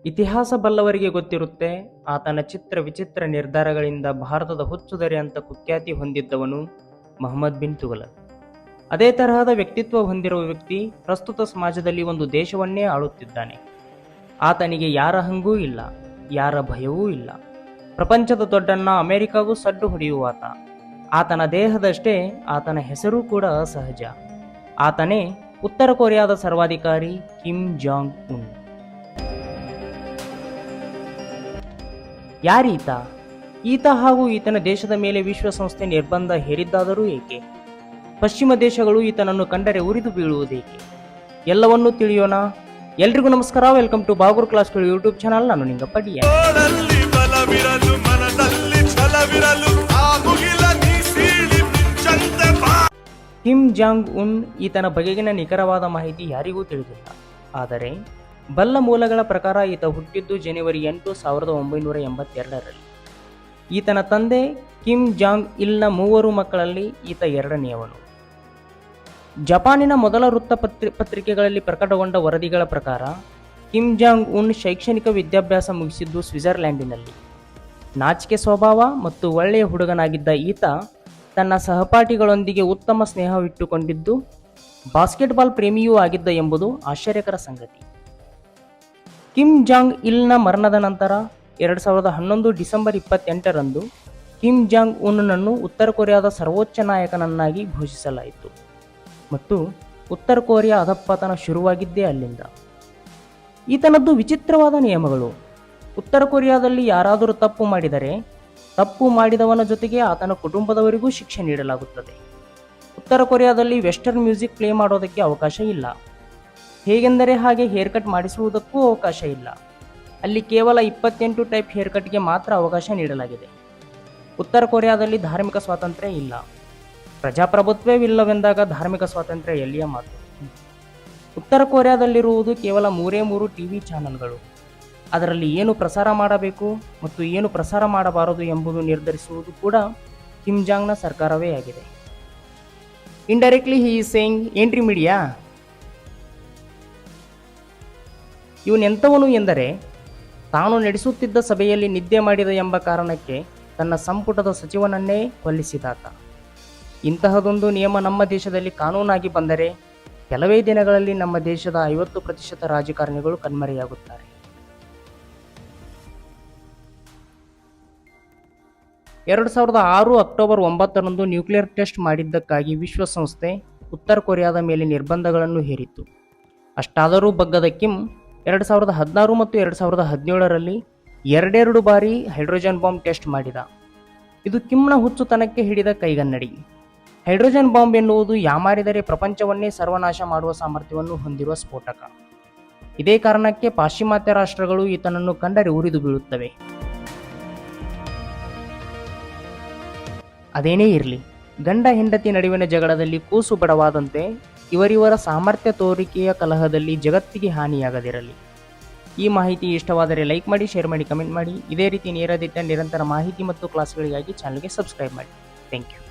ಇತಿಹಾಸ ಬಲ್ಲವರಿಗೆ ಗೊತ್ತಿರುತ್ತೆ, ಆತನ ಚಿತ್ರ ವಿಚಿತ್ರ ನಿರ್ಧಾರಗಳಿಂದ ಭಾರತದ ಹುಚ್ಚುದರೆ ಅಂತ ಕುಖ್ಯಾತಿ ಹೊಂದಿದ್ದವನು ಮೊಹಮ್ಮದ್ ಬಿನ್ ತುಘಲಕ್. ಅದೇ ತರಹದ ವ್ಯಕ್ತಿತ್ವ ಹೊಂದಿರುವ ವ್ಯಕ್ತಿ ಪ್ರಸ್ತುತ ಸಮಾಜದಲ್ಲಿ ಒಂದು ದೇಶವನ್ನೇ ಆಳುತ್ತಿದ್ದಾನೆ. ಆತನಿಗೆ ಯಾರ ಹಂಗೂ ಇಲ್ಲ, ಯಾರ ಭಯವೂ ಇಲ್ಲ. ಪ್ರಪಂಚದ ದೊಡ್ಡಣ್ಣ ಅಮೆರಿಕಾಗೂ ಸಡ್ಡು ಹೊಡೆಯುವಾತ. ಆತನ ದೇಹದಷ್ಟೇ ಆತನ ಹೆಸರು ಕೂಡ ಅಸಹಜ. ಆತನೇ ಉತ್ತರ ಕೊರಿಯಾದ ಸರ್ವಾಧಿಕಾರಿ ಕಿಮ್ ಜಾಂಗ್ ಉನ್. ಯಾರೀತ? ಈತ ಹಾಗೂ ಈತನ ದೇಶದ ಮೇಲೆ ವಿಶ್ವಸಂಸ್ಥೆ ನಿರ್ಬಂಧ ಹೇರಿದ್ದಾದರೂ ಏಕೆ? ಪಶ್ಚಿಮ ದೇಶಗಳು ಈತನನ್ನು ಕಂಡರೆ ಉರಿದು ಬೀಳುವುದೇಕೆ? ಎಲ್ಲವನ್ನೂ ತಿಳಿಯೋಣ. ಎಲ್ರಿಗೂ ನಮಸ್ಕಾರ. ವೆಲ್ಕಮ್ ಟು ಬಾಗೂರ್ ಕ್ಲಾಸ್ಗಳು ಯೂಟ್ಯೂಬ್ ಚಾನಲ್. ನಾನು ನಿಂಗಪ್ಪ ಡಿಯ. ಕಿಮ್ ಜಾಂಗ್ ಉನ್ ಈತನ ಬಗೆಗಿನ ನಿಖರವಾದ ಮಾಹಿತಿ ಯಾರಿಗೂ ತಿಳಿದಿಲ್ಲ. ಆದರೆ ಬಲ್ಲ ಮೂಲಗಳ ಪ್ರಕಾರ ಈತ ಹುಟ್ಟಿದ್ದು ಜನವರಿ 8, 1982ರಲ್ಲಿ. ಈತನ ತಂದೆ ಕಿಮ್ ಜಾಂಗ್ ಇಲ್ನ 3 ಮಕ್ಕಳಲ್ಲಿ ಈತ ಎರಡನೆಯವನು. ಜಪಾನಿನ ಮೊದಲ ವೃತ್ತಪತ್ರಿಕೆಗಳಲ್ಲಿ ಪ್ರಕಟಗೊಂಡ ವರದಿಗಳ ಪ್ರಕಾರ ಕಿಮ್ ಜಾಂಗ್ ಉನ್ ಶೈಕ್ಷಣಿಕ ವಿದ್ಯಾಭ್ಯಾಸ ಮುಗಿಸಿದ್ದು ಸ್ವಿಟ್ಜರ್ಲ್ಯಾಂಡಿನಲ್ಲಿ. ನಾಚಿಕೆ ಸ್ವಭಾವ ಮತ್ತು ಒಳ್ಳೆಯ ಹುಡುಗನಾಗಿದ್ದ ಈತ ತನ್ನ ಸಹಪಾಠಿಗಳೊಂದಿಗೆ ಉತ್ತಮ ಸ್ನೇಹವಿಟ್ಟುಕೊಂಡಿದ್ದು ಬಾಸ್ಕೆಟ್ಬಾಲ್ ಪ್ರೇಮಿಯೂ ಆಗಿದ್ದ ಎಂಬುದು ಆಶ್ಚರ್ಯಕರ ಸಂಗತಿ. ಕಿಮ್ ಜಾಂಗ್ ಇಲ್ನ ಮರಣದ ನಂತರ 2011 ಡಿಸೆಂಬರ್ 28ರಂದು ಕಿಮ್ ಜಾಂಗ್ ಉನ್ನನ್ನು ಉತ್ತರ ಕೊರಿಯಾದ ಸರ್ವೋಚ್ಚ ನಾಯಕನನ್ನಾಗಿ ಘೋಷಿಸಲಾಯಿತು ಮತ್ತು ಉತ್ತರ ಕೊರಿಯಾ ಅಧಃಪತನ ಶುರುವಾಗಿದ್ದೇ ಅಲ್ಲಿಂದ. ಈತನದ್ದು ವಿಚಿತ್ರವಾದ ನಿಯಮಗಳು. ಉತ್ತರ ಕೊರಿಯಾದಲ್ಲಿ ಯಾರಾದರೂ ತಪ್ಪು ಮಾಡಿದರೆ ತಪ್ಪು ಮಾಡಿದವನ ಜೊತೆಗೆ ಆತನ ಕುಟುಂಬದವರಿಗೂ ಶಿಕ್ಷೆ ನೀಡಲಾಗುತ್ತದೆ. ಉತ್ತರ ಕೊರಿಯಾದಲ್ಲಿ ವೆಸ್ಟರ್ನ್ ಮ್ಯೂಸಿಕ್ ಪ್ಲೇ ಮಾಡೋದಕ್ಕೆ ಅವಕಾಶ ಇಲ್ಲ. ಹೇಗೆಂದರೆ ಹಾಗೆ ಹೇರ್ ಕಟ್ ಮಾಡಿಸುವುದಕ್ಕೂ ಅವಕಾಶ ಇಲ್ಲ. ಅಲ್ಲಿ ಕೇವಲ 28 ಟೈಪ್ ಹೇರ್ ಕಟ್ಗೆ ಮಾತ್ರ ಅವಕಾಶ ನೀಡಲಾಗಿದೆ. ಉತ್ತರ ಕೊರಿಯಾದಲ್ಲಿ ಧಾರ್ಮಿಕ ಸ್ವಾತಂತ್ರ್ಯ ಇಲ್ಲ. ಪ್ರಜಾಪ್ರಭುತ್ವವಿಲ್ಲವೆಂದಾಗ ಧಾರ್ಮಿಕ ಸ್ವಾತಂತ್ರ್ಯ ಎಲ್ಲಿಯ ಮಾತು? ಉತ್ತರ ಕೊರಿಯಾದಲ್ಲಿರುವುದು ಕೇವಲ 3 ಟಿವಿ ಚಾನೆಲ್ಗಳು. ಅದರಲ್ಲಿ ಏನು ಪ್ರಸಾರ ಮಾಡಬೇಕು ಮತ್ತು ಏನು ಪ್ರಸಾರ ಮಾಡಬಾರದು ಎಂಬುದು ನಿರ್ಧರಿಸುವುದು ಕೂಡ ಕಿಮ್ ಜಾಂಗ್ನ ಸರ್ಕಾರವೇ ಆಗಿದೆ. ಇಂಡೈರೆಕ್ಟ್ಲಿ ಹಿ ಈಸ್ ಸೇಯಿಂಗ್, ಏನ್ರಿ ಮೀಡಿಯಾ, ಇವನೆಂಥವನು ಎಂದರೆ ತಾನು ನಡೆಸುತ್ತಿದ್ದ ಸಭೆಯಲ್ಲಿ ನಿದ್ದೆ ಮಾಡಿದ ಎಂಬ ಕಾರಣಕ್ಕೆ ತನ್ನ ಸಂಪುಟದ ಸಚಿವನನ್ನೇ ಕೊಲ್ಲಿಸಿದಾತ. ಇಂತಹದೊಂದು ನಿಯಮ ನಮ್ಮ ದೇಶದಲ್ಲಿ ಕಾನೂನಾಗಿ ಬಂದರೆ ಕೆಲವೇ ದಿನಗಳಲ್ಲಿ ನಮ್ಮ ದೇಶದ 50% ರಾಜಕಾರಣಿಗಳು ಕಣ್ಮರೆಯಾಗುತ್ತಾರೆ. 2006 ಅಕ್ಟೋಬರ್ 9ರಂದು ನ್ಯೂಕ್ಲಿಯರ್ ಟೆಸ್ಟ್ ಮಾಡಿದ್ದಕ್ಕಾಗಿ ವಿಶ್ವಸಂಸ್ಥೆ ಉತ್ತರ ಕೊರಿಯಾದ ಮೇಲೆ ನಿರ್ಬಂಧಗಳನ್ನು ಹೇರಿತ್ತು. ಅಷ್ಟಾದರೂ ಬಗ್ಗದ ಕಿಮ್ 2016 ಮತ್ತು 2017ರಲ್ಲಿ 2 ಬಾರಿ ಹೈಡ್ರೋಜನ್ ಬಾಂಬ್ ಟೆಸ್ಟ್ ಮಾಡಿದ. ಇದು ಕಿಮ್ನ ಹುಚ್ಚುತನಕ್ಕೆ ಹಿಡಿದ ಕೈಗನ್ನಡಿ. ಹೈಡ್ರೋಜನ್ ಬಾಂಬ್ ಎನ್ನುವುದು ಯಾಮಾರಿದರೆ ಪ್ರಪಂಚವನ್ನೇ ಸರ್ವನಾಶ ಮಾಡುವ ಸಾಮರ್ಥ್ಯವನ್ನು ಹೊಂದಿರುವ ಸ್ಫೋಟಕ. ಇದೇ ಕಾರಣಕ್ಕೆ ಪಾಶ್ಚಿಮಾತ್ಯ ರಾಷ್ಟ್ರಗಳು ಈತನನ್ನು ಕಂಡರೆ ಉರಿದು ಬೀಳುತ್ತವೆ. ಅದೇನೇ ಇರಲಿ, ಗಂಡ ಹೆಂಡತಿ ನಡುವಿನ ಜಗಳದಲ್ಲಿ ಕೂಸು ಬಡವಾದಂತೆ ಇವರಿವರ ಸಾಮರ್ಥ್ಯ ತೋರಿಕೆಯ ಕಲಹದಲ್ಲಿ ಜಗತ್ತಿಗೆ ಹಾನಿಯಾಗದಿರಲಿ. ಈ ಮಾಹಿತಿ ಇಷ್ಟವಾದರೆ ಲೈಕ್ ಮಾಡಿ, ಶೇರ್ ಮಾಡಿ, ಕಮೆಂಟ್ ಮಾಡಿ. ಇದೇ ರೀತಿ ನೇರ ದಿಟ್ಟ ನಿರಂತರ ಮಾಹಿತಿ ಮತ್ತು ಕ್ಲಾಸ್ಗಳಿಗಾಗಿ ಚಾನಲ್ಗೆ ಸಬ್ಸ್ಕ್ರೈಬ್ ಮಾಡಿ. Thank you.